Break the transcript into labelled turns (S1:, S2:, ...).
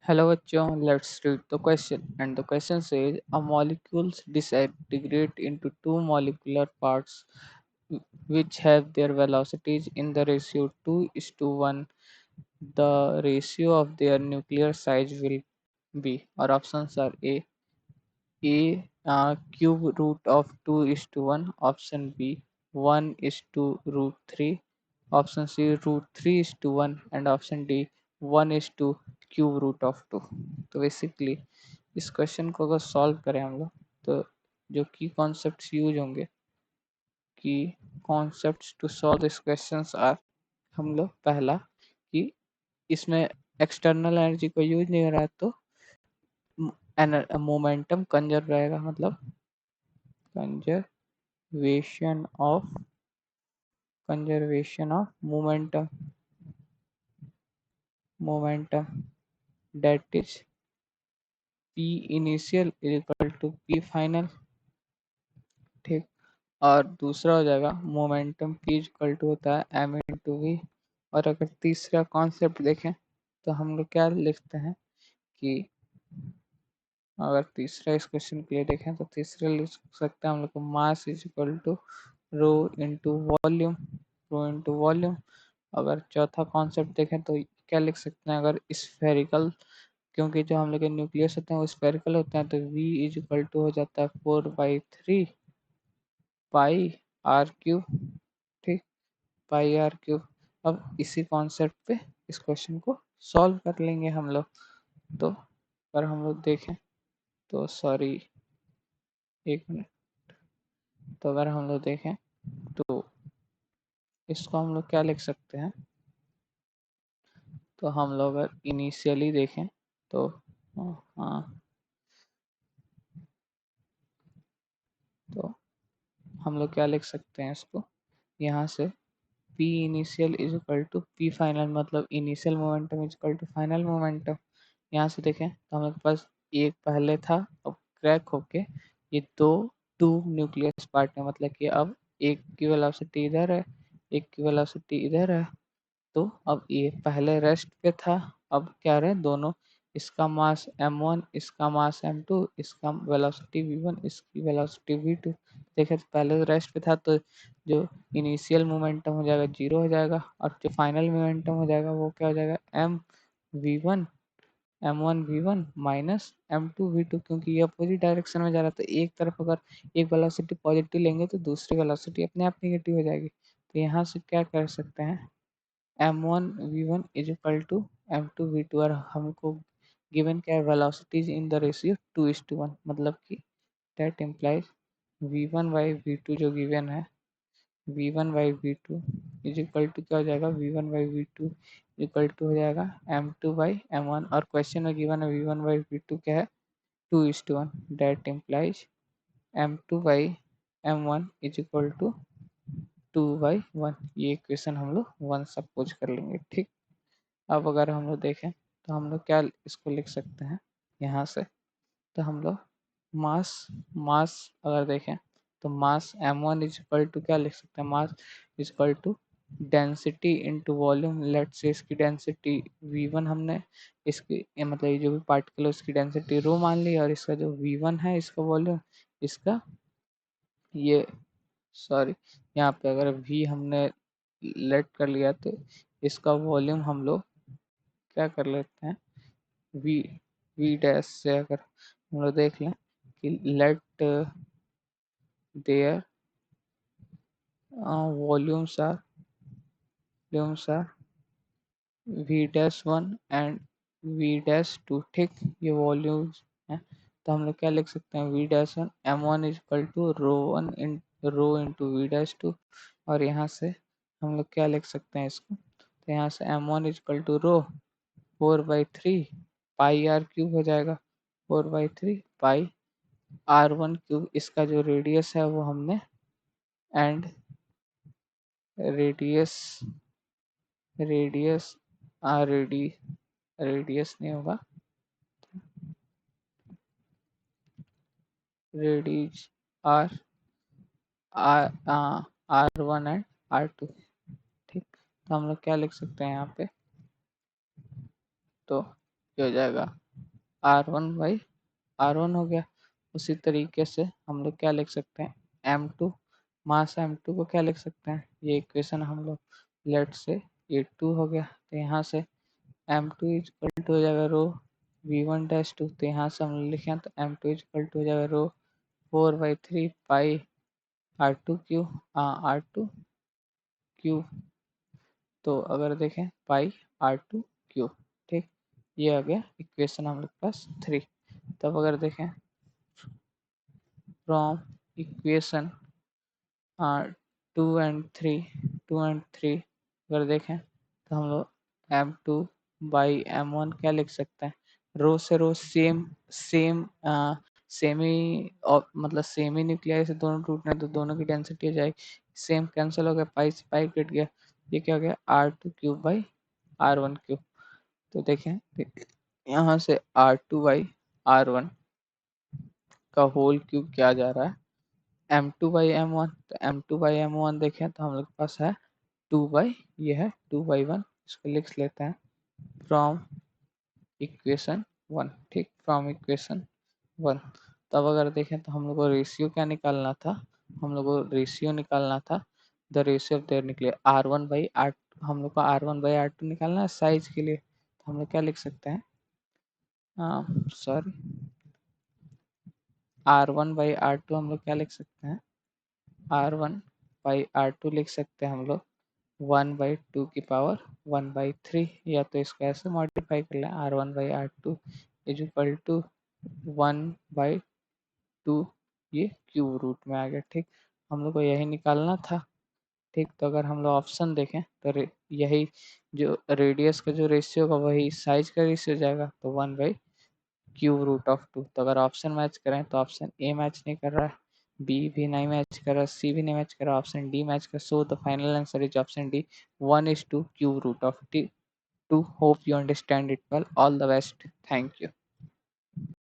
S1: Hello बच्चों, let's read the question. And the question says a molecules disintegrate into two molecular parts which have their velocities in the ratio 2:1. The ratio of their nuclear size will be, or options are A cube root of 2:1, option B 1:√3, option C √3:1 and option D 1 cube root of 2. तो basically इस question को अगर solve करें हम लोग तो जो की कॉन्सेप्ट्स यूज होंगे की concepts to solve this questions are, हम लोग पहला कि इसमें एक्सटर्नल एनर्जी को यूज नहीं हो रहा है तो मोमेंटम कंजर्व रहेगा, मतलब conservation of momentum that is P initial is equal to P final. ठीक, और दूसरा हो जाएगा मोमेंटम P इक्वल टू होता है m इंटू वी। और अगर तीसरा कॉन्सेप्ट देखें तो हम लोग क्या लिखते हैं कि अगर तीसरा इस क्वेश्चन के लिए देखें तो तीसरा लिख सकते हैं हम लोग को mass is equal to rho into volume. अगर चौथा कॉन्सेप्ट देखें तो क्या लिख सकते हैं, अगर स्फेरिकल, क्योंकि जो हम लोग के न्यूक्लियस होते हैं वो स्फेरिकल होते हैं, तो V इज इक्वल टू हो जाता है 4/3 पाई आर क्यूब। ठीक, पाई आर क्यूब। अब इसी कॉन्सेप्ट पे इस क्वेश्चन को सॉल्व कर लेंगे हम लोग। तो अगर हम लोग देखें तो सॉरी, एक मिनट, तो अगर हम लोग देखें तो इसको हम लोग क्या लिख सकते हैं, तो हम लोग अगर इनिशियली देखें तो हाँ, तो हम लोग क्या लिख सकते हैं इसको यहाँ से P initial is equal to P final, मतलब initial momentum is equal to final momentum. यहाँ से देखें तो हमारे पास एक पहले था, अब क्रैक होके ये टू न्यूक्लियस पार्ट है, मतलब कि अब एक की वेलोसिटी इधर है, एक की वेलोसिटी इधर है। तो अब ये पहले रेस्ट पे था, अब क्या रहे दोनों, इसका मास m1, इसका मास m2, इसका वेलोसिटी v1, इसकी वेलोसिटी v2। देखे तो पहले रेस्ट पे था तो जो इनिशियल मोमेंटम हो जाएगा 0 हो जाएगा, और जो फाइनल मोमेंटम हो जाएगा वो क्या हो जाएगा m1v1 माइनस m2v2, क्योंकि ये अपोजिट डायरेक्शन में जा रहा है। तो एक तरफ अगर एक वेलोसिटी पॉजिटिव लेंगे तो दूसरी वेलोसिटी अपने आप नेगेटिव हो जाएगी। तो यहाँ से क्या कर सकते हैं, m1v1 is equal to m2v2, और हमको गिवन क्या है, वेलोसिटीज इन द रेशियो 2:1, मतलब कि दैट इम्प्लाइज v1/v2 जो गिवन है v1/v2 इज इक्वल टू क्या हो जाएगा, v1/v2 इक्वल टू हो जाएगा m2/m1, और क्वेश्चन में गिवन है v1/v2 क्या है 2:1, that implies m2/m1 is equal to 2/1। ये इक्वेशन हम लोग 1 सपोज कर लेंगे। ठीक, अब अगर हम लोग देखें तो हम लोग क्या इसको लिख सकते हैं यहाँ से, तो हम लोग मास मास अगर देखें तो मास m1 इज इक्वल टू क्या लिख सकते हैं, mass is equal to density into volume. Let say इसकी डेंसिटी v1 हमने इसकी मतलब ये जो भी पार्टिकल है उसकी डेंसिटी रो मान ली, और इसका जो v1 है इसका वॉल्यूम, इसका ये सॉरी यहाँ पे अगर v हमने लेट कर लिया तो इसका वॉल्यूम हम लोग क्या कर लेते हैं, वी वी डैश से अगर हम लोग देख लें कि let their volumes are V dash 1 and V dash 2। ठीक, ये वॉल्यूम्स हैं, तो हम लोग क्या लिख सकते हैं, V dash 1 m1 is equal to rho into V dash 2, और यहाँ से हम लोग क्या लिख सकते हैं इसको, तो यहाँ से m1 is equal to rho 4/3 pi R cube हो जाएगा, 4/3 पाई r1 क्यूब, इसका जो रेडियस है वो हमने एंड रेडियस रेडियस रेडियस नहीं होगा, radius are r1 and r2। ठीक, तो हम लोग क्या लिख सकते हैं यहाँ पे, तो ये हो जाएगा R1 हो गया। उसी तरीके से हम लोग क्या लिख सकते हैं, M2 मास M2 को क्या लिख सकते हैं, ये इक्वेशन हम लोग लेट से ये 2 हो गया, तो यहाँ से M2 इक्वल टू हो जाएगा रो V1-2, तो यहाँ से हम लोग लिखें तो M2 इक्वल टू हो जाएगा रो 4/3 पाई R2 क्यू। तो अगर देखें पाई R2 क्यू, ठीक, ये आ गया इक्वेशन हम लोग पास 3। तब अगर देखें फ्रॉम इक्वेशन 2 and 3 अगर देखें तो हम लोग M2/M1 क्या लिख सकते हैं, रो से रो सेम सेम सेमी मतलब सेमी न्यूक्लियर से दोनों टूटने तो दोनों की डेंसिटी हो जाएगी, सेम कैंसिल हो गया, पाई से पाई कट गया, ये क्या हो गया R2 क्यूब/R1 क्यूब। तो देखें यहाँ से R2/R1 का होल क्यूब क्या जा रहा है M2/M1, तो M2/M1 देखें तो हम लोग के पास है 2 ये है 2/1, इसको लिख लेते हैं फ्रॉम इक्वेशन 1, ठीक, फ्रॉम इक्वेशन 1। तब अगर देखें तो हम लोग को रेशियो क्या निकालना था, हम लोग को रेशियो निकालना था, द रेशियो ऑफ देयर निकले R1/R, हम लोग को R1/R2 निकालना है साइज के लिए, तो हम लोग क्या लिख सकते हैं, सॉरी R1/R2 हम लोग क्या लिख सकते हैं, R1/R2 लिख सकते हैं हम लोग 1/2 की पावर 1/3, या तो इसको ऐसे मॉडिफाई कर लें R1/R2 इज इक्वल टू 1/2, ये क्यूब रूट में आ गया, ठीक, हम लोग को यही निकालना था, ठीक। तो अगर हम लोग ऑप्शन देखें तो यही जो रेडियस का जो रेशियो होगा वही साइज का रेशियो हो जाएगा, तो 1/√2। तो अगर ऑप्शन मैच करें तो ऑप्शन ए मैच नहीं कर रहा है, बी भी नहीं मैच कर रहा, सी भी नहीं मैच कर रहा, ऑप्शन डी मैच कर, so the final answer is option D 1:2 √2। Hope you understand it well. All the best. Thank you.